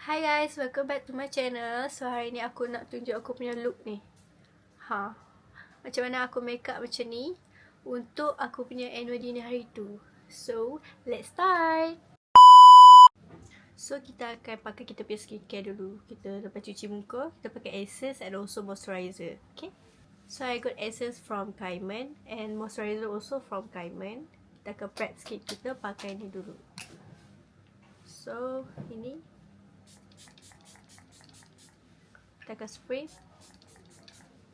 Hi guys, welcome back to my channel. So hari ni aku nak tunjuk aku punya look ni. Macam mana aku make up macam ni untuk aku punya annual dinner hari tu. So, let's start. So, kita akan pakai kita punya skincare dulu. Kita lepas cuci muka, kita pakai essence and also moisturizer. Okay? So, I got essence from Kaiman and moisturizer also from Kaiman. Kita akan prep sikit kita pakai ni dulu. So, ini kita akan spray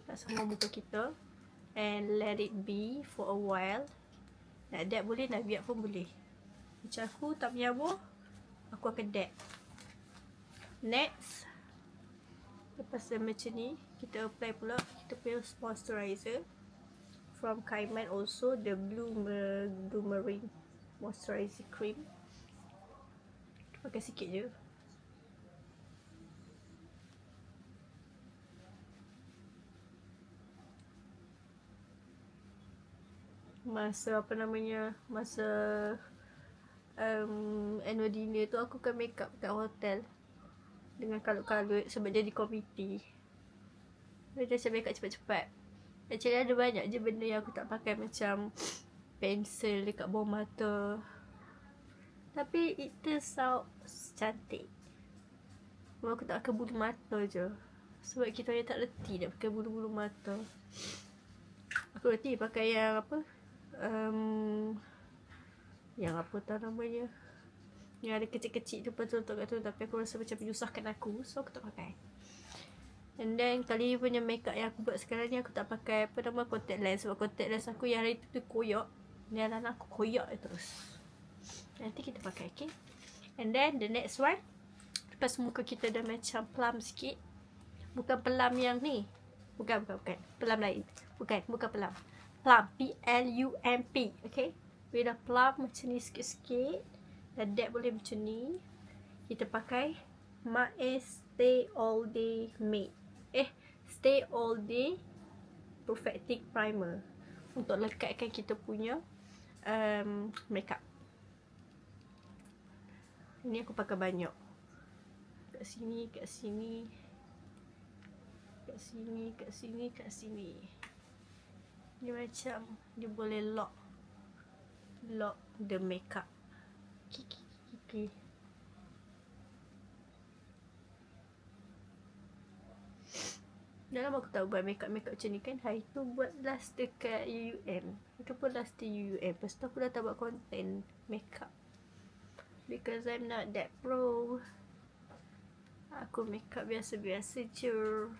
kat semua muka kita and let it be for a while. Nak dab boleh, nak biar pun boleh. Macam aku tak menyabur, aku akan dab. Next, lepas dah macam ni, kita apply pula kita punya moisturizer from Kaiman also, the Bloomerang moisturizer cream. Pakai sikit je. Masa annual dinner tu aku kan make up kat hotel dengan kalut-kalut sebab jadi committee. Dia macam make up cepat-cepat. Actually ada banyak je benda yang aku tak pakai, macam pensel dekat bawah mata, tapi it turns out cantik. Cuma aku tak pakai bulu mata je sebab kita orang tak reti nak pakai bulu-bulu mata. Aku reti pakai yang apa, yang apa tau namanya, yang ada kecil-kecil tu betul-betul kat tu, tapi aku rasa macam menyusahkan aku, so aku tak pakai. And then kali ni punya makeup yang aku buat sekarang ni, aku tak pakai apa nama contact lens sebab contact lens aku yang hari tu koyak. Ni anak aku koyak terus. Nanti kita pakai, okay? And then the next one, lepas muka kita dah macam plump sikit, bukan plump yang ni, bukan plump lain, bukan plump, P-L-U-M-P, okay? Bila dah plump macam ni sikit-sikit, dah dab boleh macam ni, kita pakai Maes Stay All Day Matte, Stay All Day Perfecting Primer untuk lekatkan kita punya makeup. Ini aku pakai banyak, kat sini, kat sini, kat sini, kat sini, kat sini. Dia macam dia boleh lock the makeup. Okay. Dah lama aku tak buat makeup macam ni kan. Hari tu buat last dekat UUM. Itu pun last di UUM. Lepas tu aku dah tak buat content makeup because I'm not that pro. Aku makeup biasa-biasa je,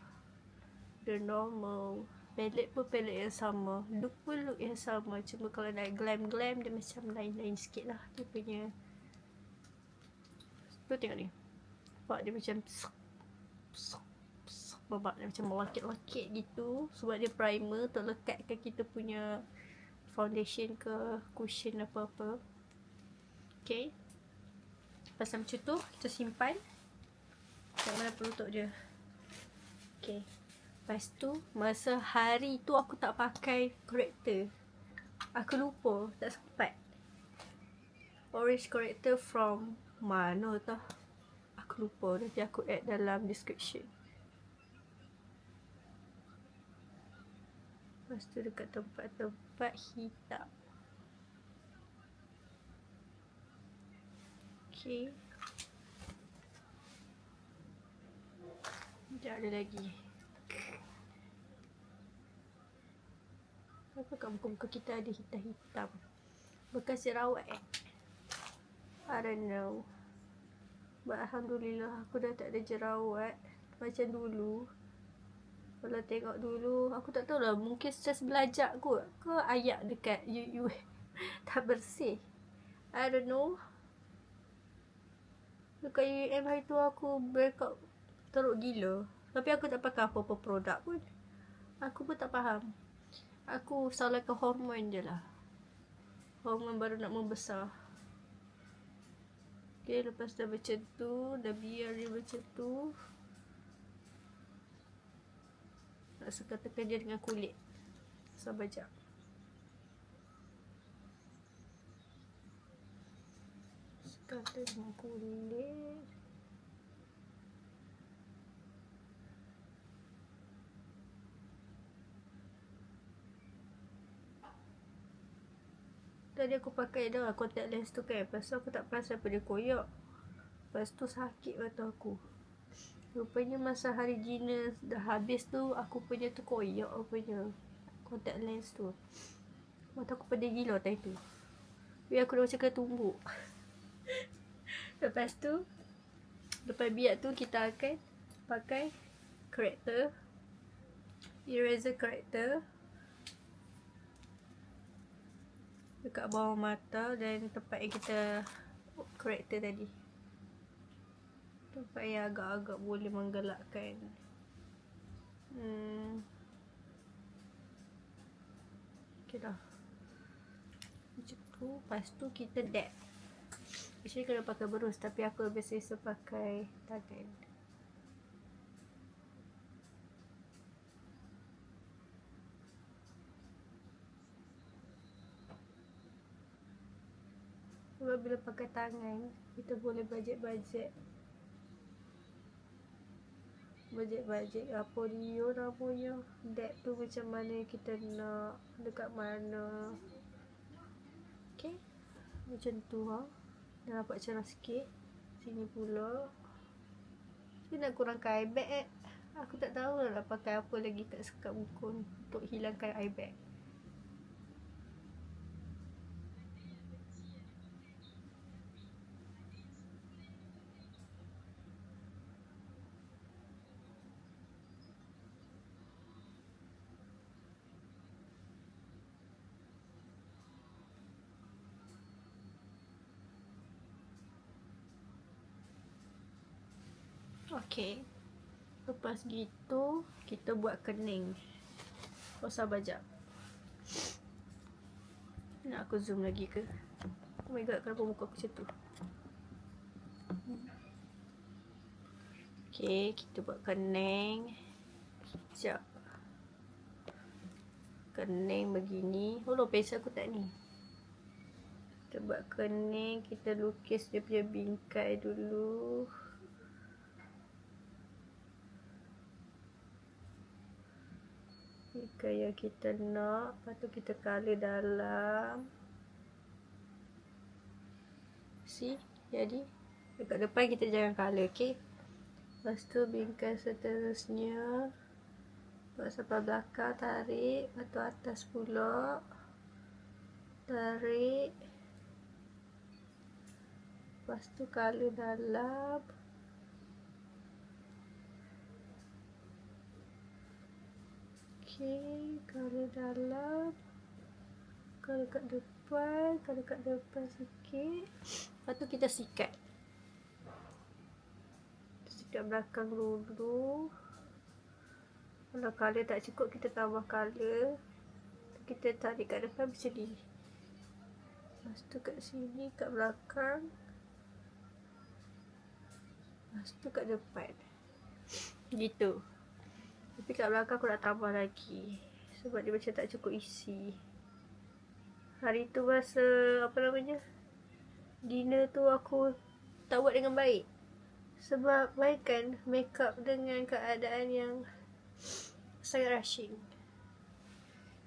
the normal. Palette pun palette yang sama, look pun look yang sama. Cuma kalau nak glam-glam dia macam lain-lain sikit lah. Dia punya tu tengok ni, nampak dia macam babak dia macam melakit-lakit gitu sebab dia primer untuk lekatkan kita punya foundation ke cushion apa-apa. Okay, pasal macam tu kita simpan kat mana penutup dia. Okay, lepas tu masa hari tu aku tak pakai corrector, aku lupa, tak sempat. Orange corrector from mana tau, aku lupa, nanti aku add dalam description. Lepas tu dekat tempat-tempat hitam. Okay, sekejap ada lagi. Kenapa kat muka-muka kita ada hitam-hitam? Bekas jerawat I don't know. But Alhamdulillah aku dah tak ada jerawat macam dulu. Kalau tengok dulu, aku tak tahu lah, mungkin stres belajar kot ke ayat dekat UUM tak bersih, I don't know. Dekat UUM hari tu aku breakout teruk gila, tapi aku tak pakai apa-apa produk pun. Aku pun tak faham, aku salahkan hormon je lah, hormon baru nak membesar. Okay, lepas dah macam tu, dah biar dia macam tu, nak suka-tekan dia dengan kulit. Sabar jap. Suka dengan kulit. Tadi aku pakai dah contact lens tu kan. Lepas tu aku tak perasan apa dia koyak. Lepas tu sakit mata aku. Rupanya masa hari dinner dah habis tu, aku punya tu koyak rupanya. Contact lens tu. Mata aku pedih gila time tu. Biar aku dah macam kena tumbuk. Lepas tu, lepas biak tu kita akan pakai corrector. Eraser corrector. Dekat bawah mata dan tempat yang kita corrector tadi. Tempat yang agak-agak boleh menggelakkan. Okay dah. Macam tu. Lepas tu kita dab. Actually kena pakai berus, tapi aku biasa pakai tangan. Sebab bila pakai tangan, kita boleh bajet-bajet apa dia namanya, dab tu macam mana kita nak, dekat mana. Okay, macam tu ha. Dah nampak cerah sikit. Sini pula. Saya nak kurangkan eye bag Aku tak tahu nak pakai apa lagi kat sekat muka untuk hilangkan eye bag. Okay. Lepas gitu, kita buat kening. Oh, sabar jap. Nak aku zoom lagi ke? Oh my god, kenapa muka aku macam tu? Okay, kita buat kening. Sekejap. Kening begini. Oh, pensel aku tak ni. Kita buat kening, kita lukis dia punya bingkai dulu. Bingkai yang kita nak. Lepas tu kita colour dalam. See? Jadi dekat depan kita jangan colour, okay? Lepas tu bingkai seterusnya buat sampai belakang, tarik. Lepas tu atas pula tarik. Lepas tu colour dalam. Okay, colour dalam. Colour kat depan. Colour kat depan sikit. Lepas tu kita sikat. Sikat belakang dulu. Kalau colour tak cukup, kita tambah colour. Kita tarik kat depan macam ni. Lepas tu kat sini, kat belakang. Lepas tu kat depan. Gitu. Tapi kat belakang aku nak tambah lagi. Sebab dia macam tak cukup isi. Hari tu masa, apa namanya, dinner tu aku tak buat dengan baik. Sebab bayangkan makeup dengan keadaan yang sangat rushing.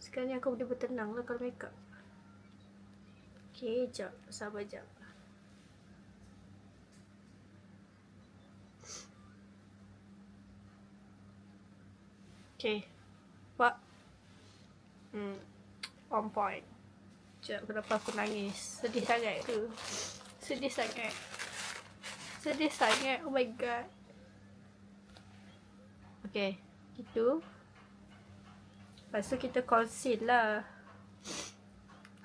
Sekarang ni aku boleh bertenang lah kalau makeup. Okay, jap. Sabar jap. Okay. Pak. On point. Sekejap, kenapa aku nangis? Sedih sangat tu. Sedih sangat. Sedih sangat. Oh my god. Okay. Gitu. Lepas tu kita conceal lah.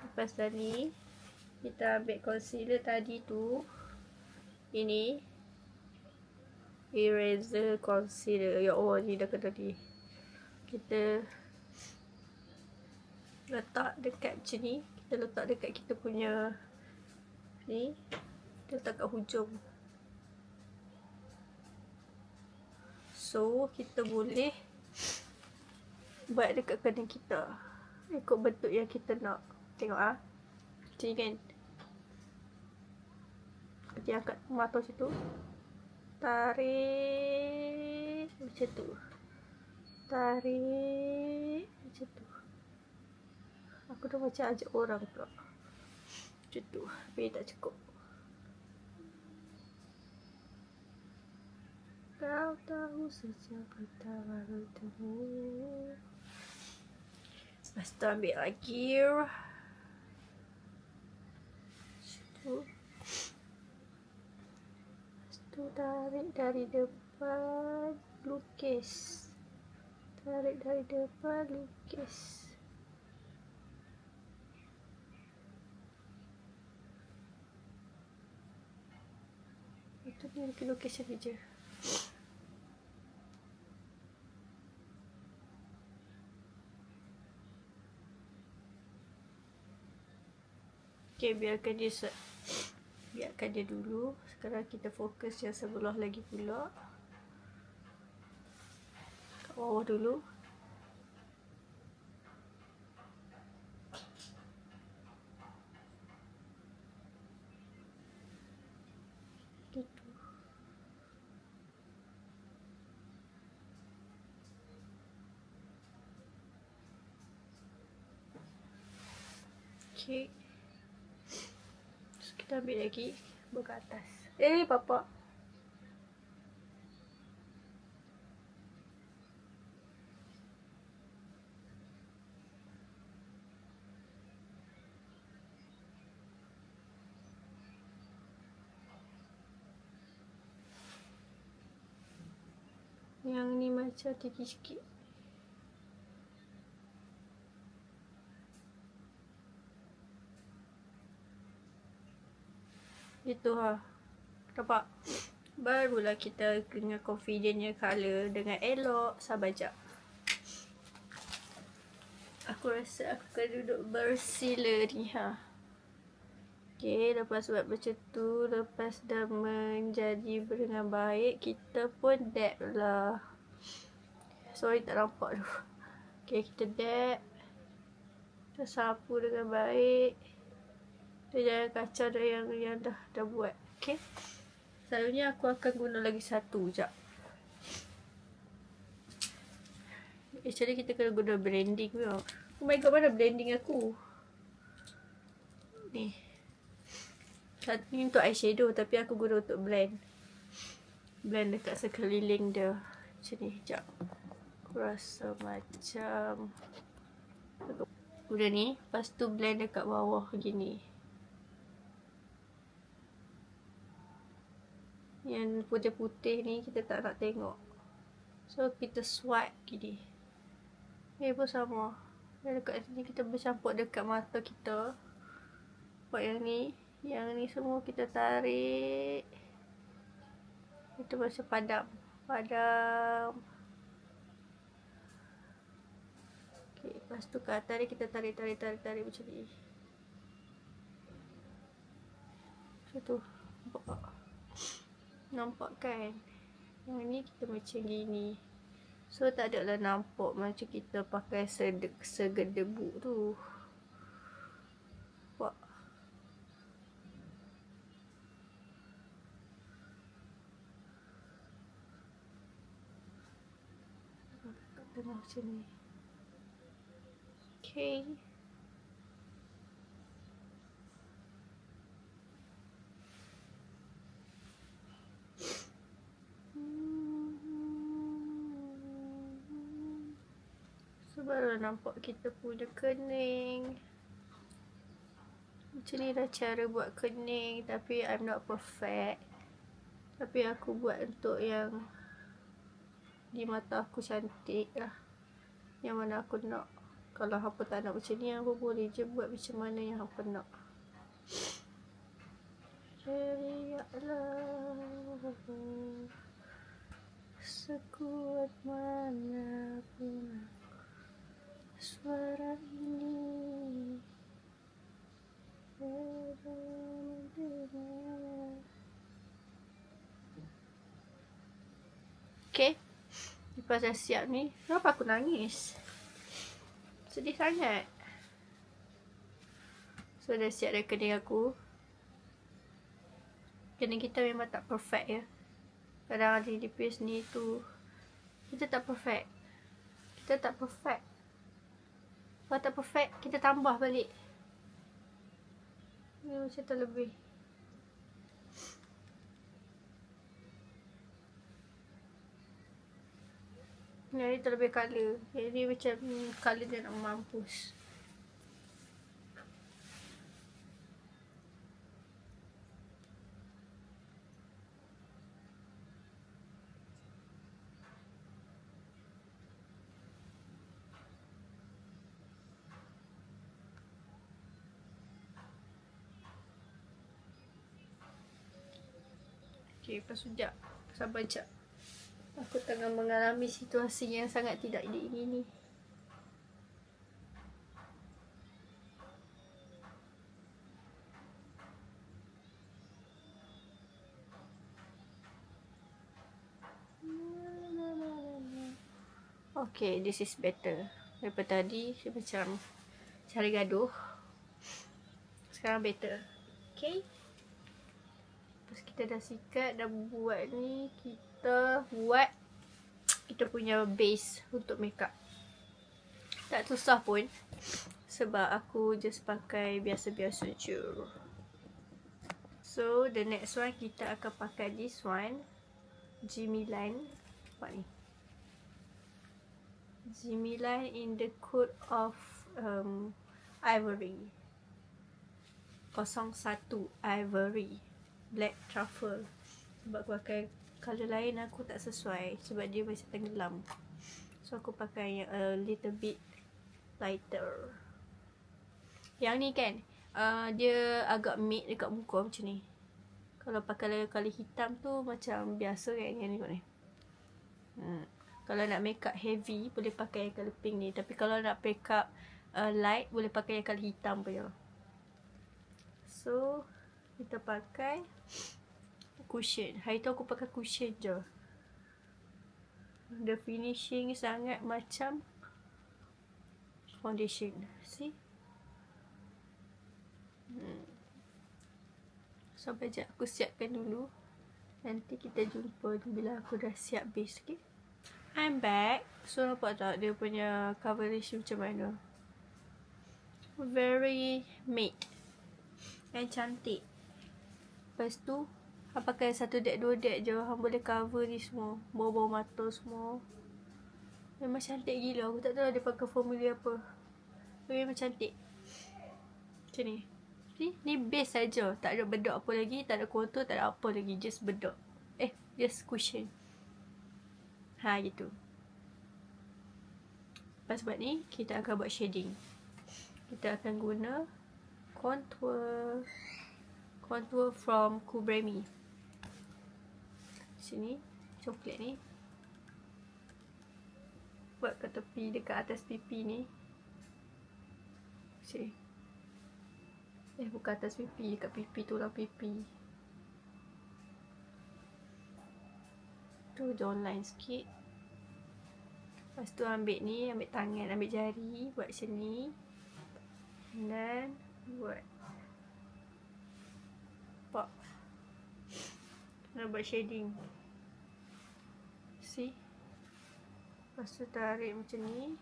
Lepas tadi, kita ambil concealer tadi tu. Ini. Eraser concealer. Ya Allah, ni dah kena ni. Kita letak dekat macam ni. Kita letak dekat kita punya ni. Kita letak kat hujung. So, kita boleh buat dekat kening kita. Ikut bentuk yang kita nak. Tengok ah. Macam ni kan. Kita angkat mata macam tu. Tarik. Macam tu. Tarik. Macam tu. Aku dah macam ajak orang pula. Macam tu. Tapi tak cukup. Kau tahu sejak pertama bertemu. Lepas tu ambil lagi. Lepas tu tarik dari depan. Lukis. Tarik dari depan. Lukis. Itu ni lukis ni je. Okay, biarkan dia dulu. Sekarang kita fokus yang sebelah lagi pula. Kat bawah dulu. Gitu. Okay. Terus kita ambil lagi ke atas. Papa. Yang ni macam tinggi sikit. Itu ha. Nampak? Barulah kita dengan confidentnya colour dengan elok. Sabar jap. Aku rasa aku akan duduk bersila ni ha. Okay, lepas buat macam tu, lepas dah menjadi dengan baik, kita pun dab lah. Sorry tak nampak tu. Okay, kita dab. Kita sapu dengan baik. Kita jangan kacau dah yang dah buat. Okay. Selalunya aku akan guna lagi satu jap. Actually kita kena guna blending tu. Oh my god, mana blending aku? Ni. Satu ni untuk eyeshadow tapi aku guna untuk blend. Blend dekat sekeliling dia. Macam ni, sekejap. Aku rasa macam udah ni, lepas tu blend dekat bawah gini. Yang putih-putih ni kita tak nak tengok. So kita swipe gini. Ni pun sama. Dan dekat sini kita bercampur dekat mata kita. Buat yang ni. Yang ni semua kita tarik. Itu macam padam. Okay, lepas tu ke atas ni kita tarik macam ni. Macam tu. Nampak kan? Yang ni kita macam gini. So tak adalah nampak macam kita pakai segedebuk tu. Nampak? Kat tengah macam ni. Okay. So baru nampak kita punya kening. Macam ni dah cara buat kening. Tapi I'm not perfect. Tapi aku buat untuk yang di mata aku cantik lah. Yang mana aku nak. Kalau hampa tak nak macam ni, aku boleh je buat macam mana yang hampa nak. Cerialah sekuat manapun suara ini. Okay. Lepas dah siap ni, kenapa aku nangis? Sedih sangat. So dah siap dah kening aku. Kening kita memang tak perfect ya. Kadang ada nipis ni tu. Kita tak perfect. Kalau tak perfect, kita tambah balik. Ni macam terlebih. Yang ni terlebih colour. Yang ni macam colour dia nak mampus. Okay, lepas sekejap. Sabar sekejap. Aku tengah mengalami situasi yang sangat tidak diingini. Okay, this is better. Daripada tadi, dia macam cari gaduh. Sekarang better. Okay. Lepas kita dah sikat, dah buat ni, kita buat kita punya base untuk makeup. Tak susah pun. Sebab aku just pakai biasa-biasa je. So, the next one, kita akan pakai this one. Gemilan. Nampak ni. Gemilan in the coat of ivory. 01 ivory. Black truffle. Sebab aku pakai colour lain aku tak sesuai. Sebab dia macam tenggelam. So aku pakai yang a little bit lighter. Yang ni kan dia agak matte dekat muka macam ni. Kalau pakai colour hitam tu macam biasa kan. Yang ni kot ni. Kalau nak makeup heavy boleh pakai yang colour pink ni. Tapi kalau nak makeup light boleh pakai yang colour hitam punya. So kita pakai cushion. Hari tu aku pakai cushion je. The finishing sangat macam foundation. See? Sampai sekejap aku siapkan dulu. Nanti kita jumpa bila aku dah siap base. Okay? I'm back. So nampak tak dia punya coverage macam mana? Very matte. Yang cantik. Lepas tu hang pakai satu dek dua dek je, hang boleh cover ni semua. Bawah-bawah mata semua. Memang cantik gila. Aku tak tahu dia pakai formula apa. Memang cantik. Macam ni. Ni base saja. Tak ada bedak apa lagi. Tak ada contour. Tak ada apa lagi. Just bedak. Just cushion. Gitu. Lepas buat ni, kita akan buat shading. Kita akan guna contour. Contour from Kubremi. Sini. Coklat ni. Buat kat tepi, dekat atas pipi ni. Sini. Bukan atas pipi. Dekat pipi, tulang pipi. Tu jawline sikit. Lepas tu ambil ni, ambil tangan, ambil jari. Buat macam ni. Dan buat pop. Nak buat shading. See? Lepas tu tarik macam ni.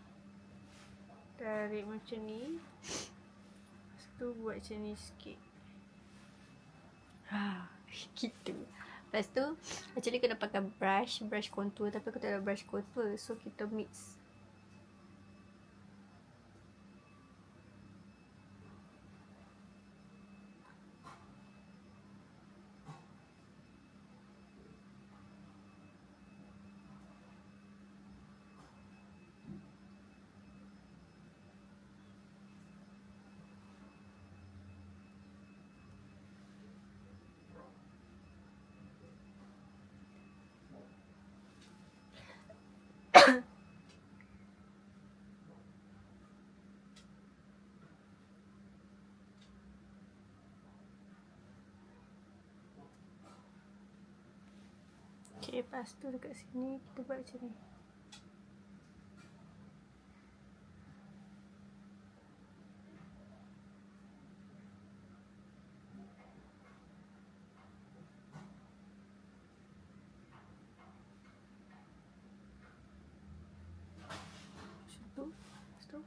Tarik macam ni. Lepas tu buat macam ni sikit. Gitu. Lepas tu actually kena pakai brush contour. Tapi aku tak ada brush contour. So kita mix. Okay, lepas tu dekat sini kita buat macam ni. Lepas tu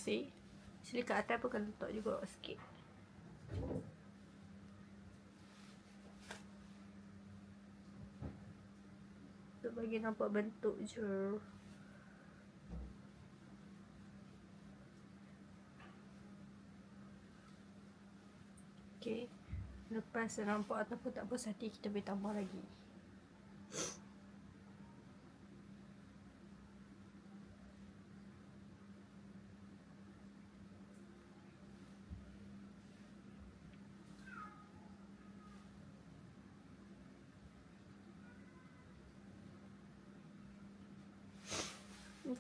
See, sini kat atas pun kena letak juga sikit. Untuk bagi nampak bentuk je. Okay, lepas nampak ataupun tak puas hati, kita boleh tambah lagi.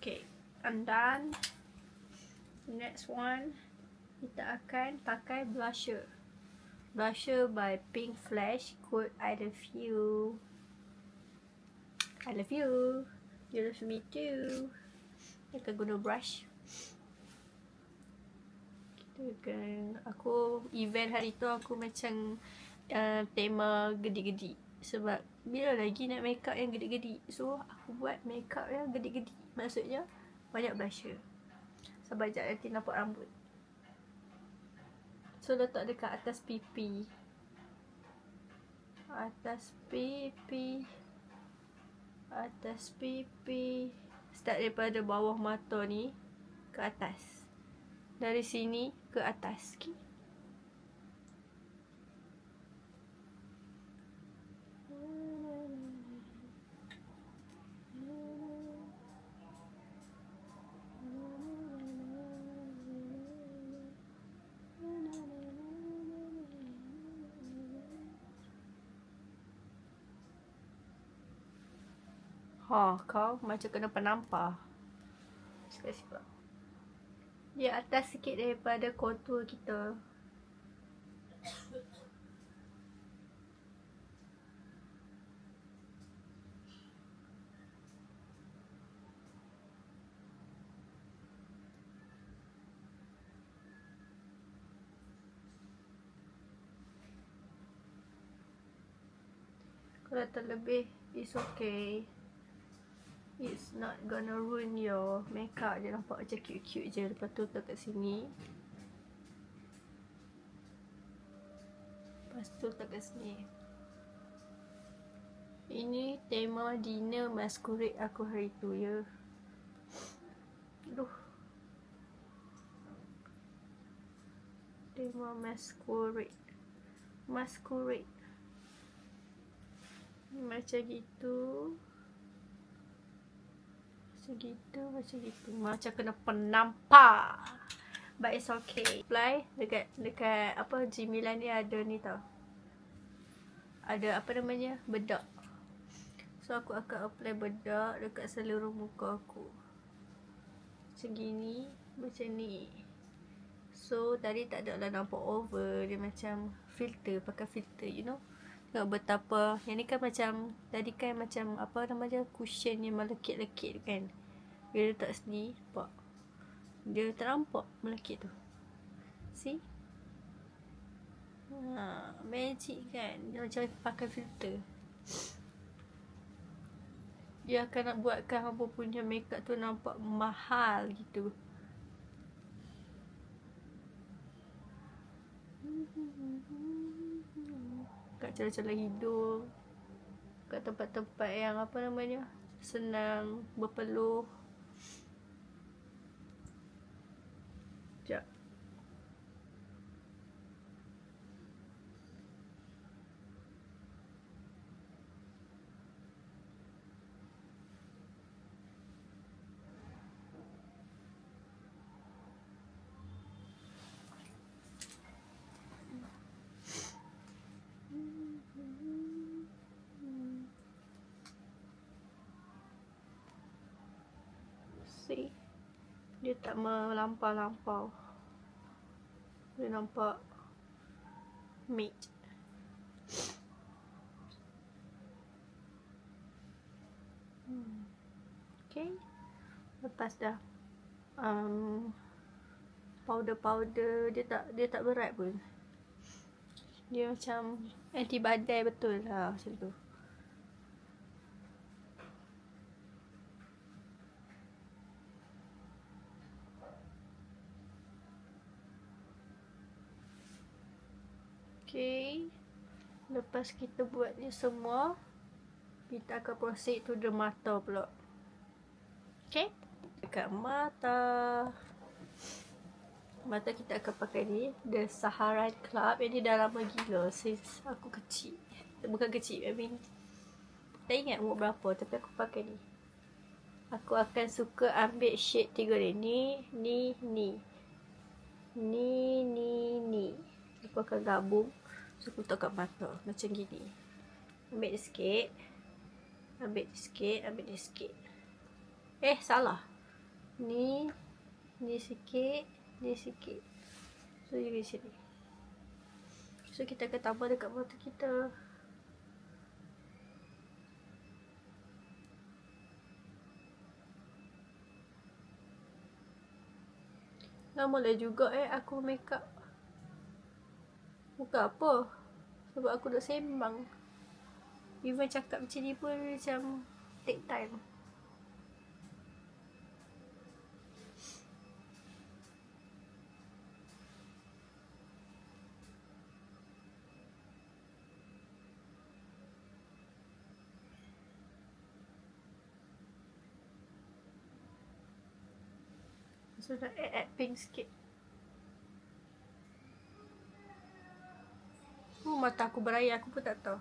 Okay, I'm done. Next one, kita akan pakai blusher. Blusher by Pink Flash, code I love you. I love you. You love me too. Kita guna brush. Kita akan, aku event hari tu aku macam tema gedik-gedik. Sebab bila lagi nak makeup yang gedik-gedik, so aku buat makeup yang gedik-gedik. Maksudnya banyak blusher. Sebab sekejap nanti nampak rambut. So letak dekat atas pipi. Atas pipi. Atas pipi. Start daripada bawah mata ni ke atas. Dari sini ke atas. Okay. Kau macam kena penampar. Sikit-sikit. Dia atas sikit daripada contour kita. Kalau terlebih, it's okay. It's not gonna ruin your makeup. Dia nampak macam cute-cute je. Lepas tu letak kat sini. Lepas tu letak kat sini. Ini tema dinner masquerade aku hari tu ya. Aduh. Tema masquerade. Masquerade. Macam gitu. Macam gitu. Macam kena penampar. But it's okay. Apply dekat apa G-Milan ni ada ni tau. Ada apa namanya? Bedak. So aku akan apply bedak dekat seluruh muka aku. Macam gini, macam ni. So tadi tak ada lah nampak over. Dia macam filter, pakai filter, you know. Tengok betapa. Yang ni kan macam, tadi kan macam apa namanya, cushion yang melekit-lekit kan. Bila letak sini, nampak. Dia ternampak melekit tu. See? Magic kan. Dia macam pakai filter. Dia akan nak buatkan hampa punya makeup tu nampak mahal gitu. Kat celah-celah hidung. Kat tempat-tempat yang apa namanya, senang berpeluh. Sekejap. See? Dia tak melampau-lampau. Dia nampak matte. Okay. Lepas dah powder-powder dia tak berat pun. Dia macam anti badai betul lah macam tu. Lepas kita buat ni semua, kita akan proceed to the mata pula. Okay? Dekat mata. Mata kita akan pakai ni, The Saharan Club. Yang ni dah lama gila since aku kecil. Bukan kecil, I mean tak ingat umur berapa, tapi aku pakai ni. Aku akan suka ambil shade 3 ni. Ni. Aku akan gabung. So aku letak kat mata macam gini. Ambil dia sikit. Ambil dia sikit. Salah. Ni sikit. So jadi sini. So kita akan tambah dekat mata kita. Lamalah juga aku make up. Bukan apa. Sebab aku dah sembang. Even cakap macam ni pun macam take time. So nak add pink sikit. Mata aku berair, aku pun tak tahu.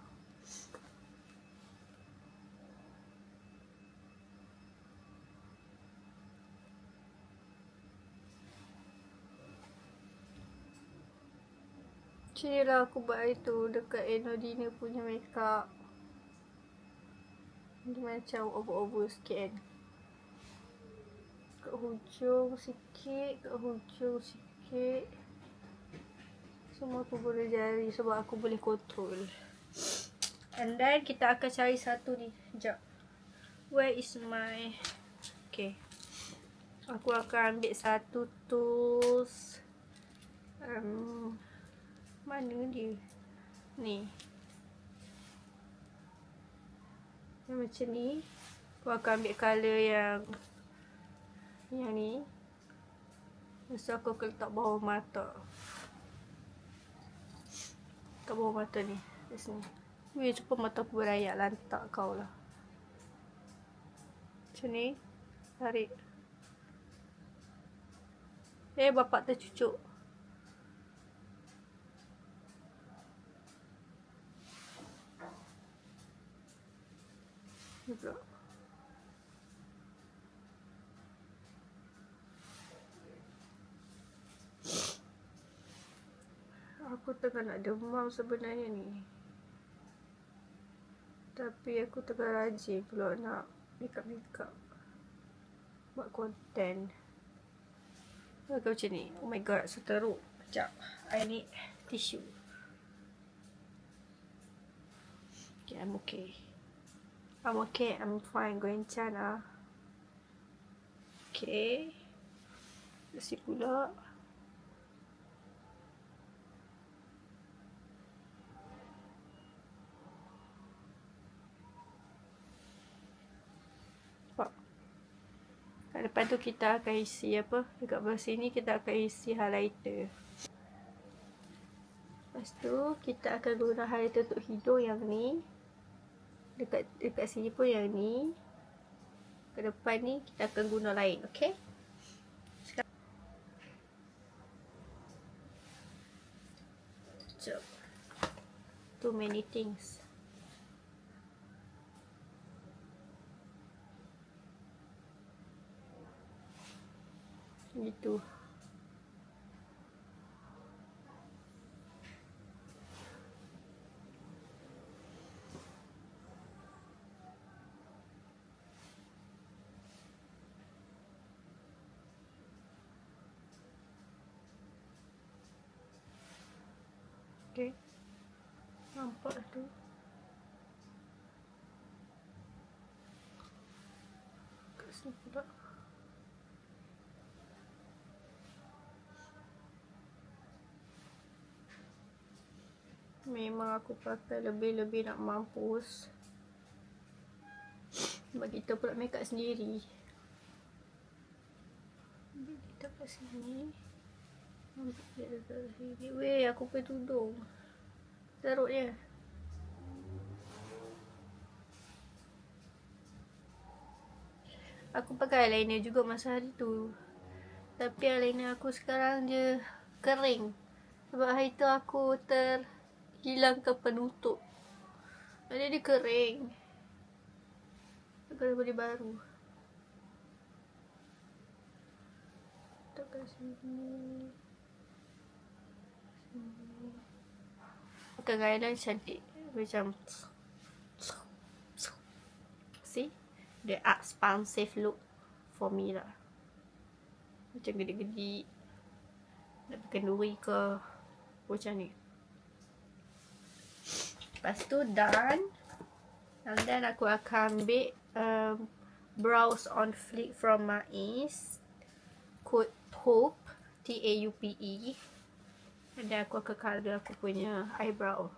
Macam ni lah aku buat hari tu dekat Enodina punya makeup. Dia macam over-over sikit kan. Kat hujung sikit. Semua aku guna jari sebab aku boleh control. And then kita akan cari satu ni. Sekejap. Where is my... Okay. Aku akan ambil satu tools. Mana dia? Ni. Yang macam ni. Aku akan ambil colour yang ni. Lepas tu aku akan letak bawah mata. Kat bawah mata ni. Di sini. Weh, cepat mata aku berayak. Lantak kau lah. Macam ni. Tarik. Bapak tercucuk. Juga. Aku tengah nak demam sebenarnya ni. Tapi aku tengah rajin pula nak makeup. Buat konten. Kau macam ni. Oh my god, so teruk. Sekejap. I need tissue. Okay, I'm okay. I'm fine. Going China. Okay. Bersih pula. Kat depan tu kita akan isi apa? Dekat belah sini kita akan isi highlighter. Lepas tu kita akan guna highlighter untuk hidung yang ni. Dekat sini pun yang ni. Ke depan ni kita akan guna lain, okay? Sekejap. Too many things. Gitu. Okay. Nampak tu. Kat sini pula. Memang aku pakai lebih-lebih nak mampus. Sebab kita pula makeup sendiri. Ambil kita kat sini. Ambil dia dekat sini. Weh, aku pakai tudung. Teruknya. Aku pakai eyeliner juga masa hari tu. Tapi eyeliner aku sekarang dia kering. Sebab hari tu aku terhilangkan penutup. Jadi dia kering. Aku kena beli baru. Tak kat sini. Pakai eyeliner cantik. Macam see? The expansive look for me lah. Macam gede-gede. Nak pakai kenduri ke. Macam ni. Lepas tu done. And then aku akan ambil Brows on Fleek from MAIS. Code Taupe. T-A-U-P-E. And then aku akan colour aku punya eyebrow.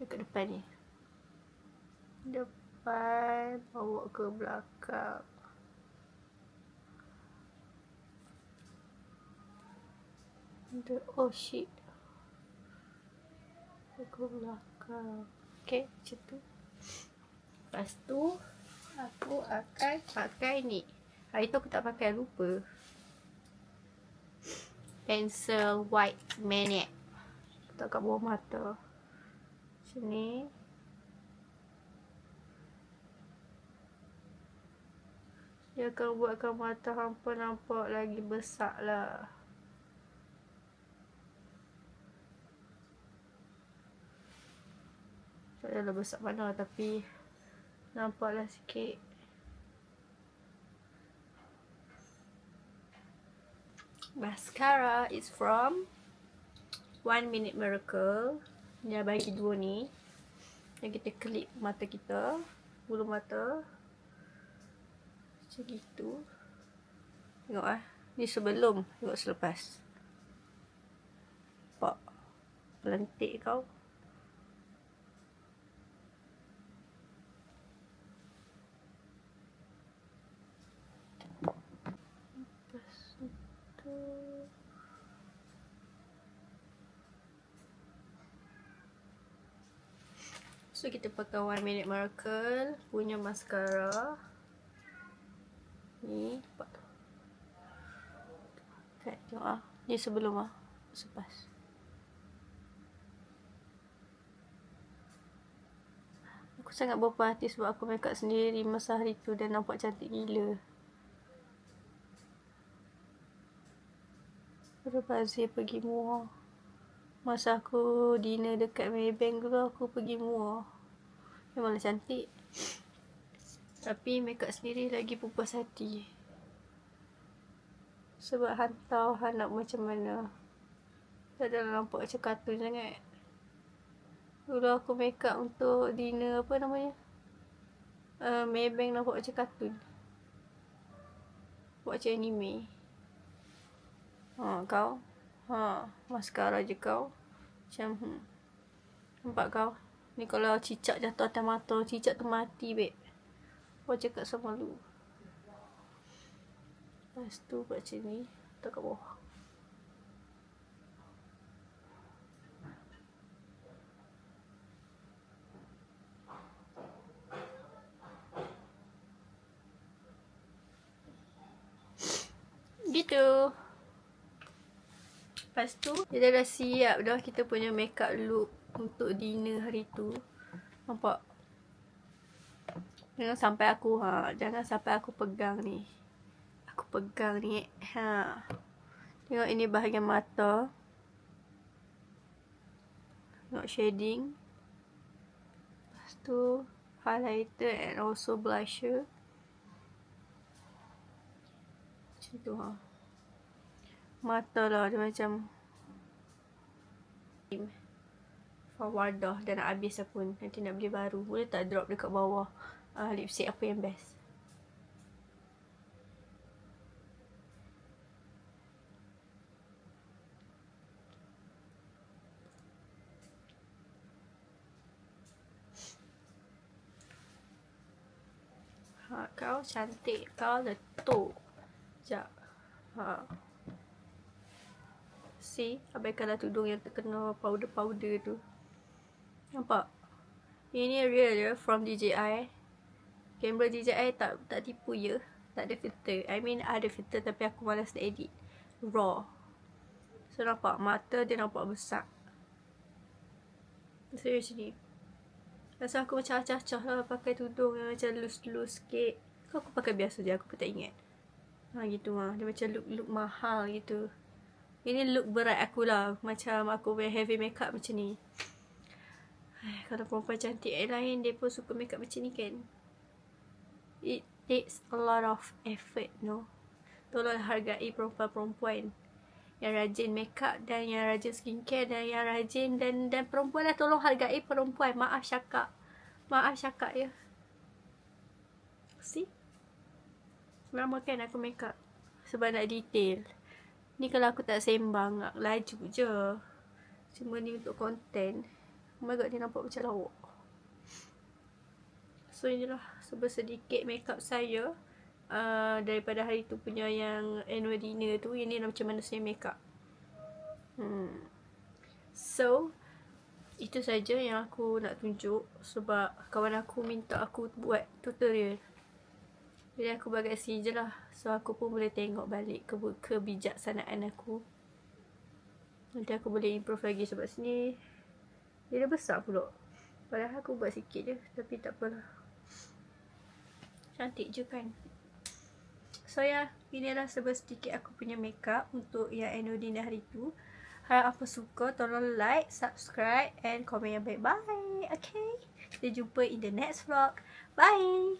Dekat depan ni. Depan. Bawa ke belakang. Oh shit. Ke belakang. Okay, macam tu. Lepas tu aku akan pakai ni. Hari tu aku tak pakai, lupa. Pencil White Maniac. Letak kat bawah mata. Macam ni. Dia akan buatkan mata hampa nampak lagi besar lah. Tak adalah besar mana, tapi nampaklah sikit. Mascara is from 1 Minute Miracle. Dia bagi dua ni. Dan kita klip mata kita, bulu mata. Macam gitu. Tengok lah. Ni sebelum, tengok selepas. Nampak? Pelantik kau. So kita pakai 1 Minute Miracle punya mascara. Ni nampak tu. Okay, tengok ah. Ni sebelum ah. Selepas. Aku sangat berpuas hati sebab aku make up sendiri masa hari tu dan nampak cantik gila. Bazir pergi muar. Masa aku dinner dekat Maybank dulu, aku pergi muar. Memanglah cantik. Tapi make up sendiri lagi puas hati. Sebab hantar nak macam mana. Tak adalah nampak macam kartun sangat. Dulu aku make up untuk dinner apa namanya, Maybank nampak macam kartun. Buat macam anime. Kau mascara je kau. Macam nampak kau. Ni kalau cicak jatuh atas mata, cicak tu mati babe. Kau cakap sama lu. Lepas tu buat macam ni. Letak kat bawah. Gitu. Lepas tu kita dah siap dah kita punya makeup look untuk dinner hari tu. Nampak? Jangan sampai aku pegang ni. Aku pegang ni. Tengok ini bahagian mata. Tengok shading. Lepas tu highlighter and also blusher. Macam tu Mata lah dia macam Fawadah dah nak habis pun. Nanti nak beli baru. Boleh tak drop dekat bawah lipstick apa yang best? Kau cantik. Kau letup. Sekejap. See? Abaikanlah tudung yang terkena powder-powder tu. Nampak? Ini real je from DJI. Kamera DJI tak tipu ya. Tak ada filter. I mean ada filter tapi aku malas nak edit. Raw. So nampak mata dia nampak besar. So macam ni. Rasa aku macam acah-acah lah pakai tudung yang macam loose-loose sikit. Kau aku pakai biasa je, aku pun tak ingat. Gitu lah. Dia macam look mahal gitu. Ini look berat aku lah. Macam aku wear heavy makeup macam ni. Kalau perempuan cantik yang lain, dia pun suka makeup macam ni kan. It takes a lot of effort, no. Tolong hargai perempuan-perempuan yang rajin makeup dan yang rajin skincare dan yang rajin dan perempuan lah. Tolong hargai perempuan. Maaf cakap ya. See? Lama kan aku makeup sebab nak detail. Ni kalau aku tak sembang, laju je. Cuma ni untuk konten. Oh my god, dia nampak macam lawak. So inilah sedikit makeup saya daripada hari tu punya yang annual dinner tu. Ini macam mana saya makeup. So itu saja yang aku nak tunjuk sebab kawan aku minta aku buat tutorial. Jadi aku buat kat sini je lah. So aku pun boleh tengok balik kebijaksanaan aku. Nanti aku boleh improve lagi sebab sini dia dah besar pula. Padahal aku buat sikit je. Tapi tak apalah. Cantik je kan. So ya, inilah sedikit aku punya makeup untuk yang annual dinner hari tu. Harap apa suka, tolong like, subscribe and komen yang baik. Bye. Okay. Kita jumpa in the next vlog. Bye.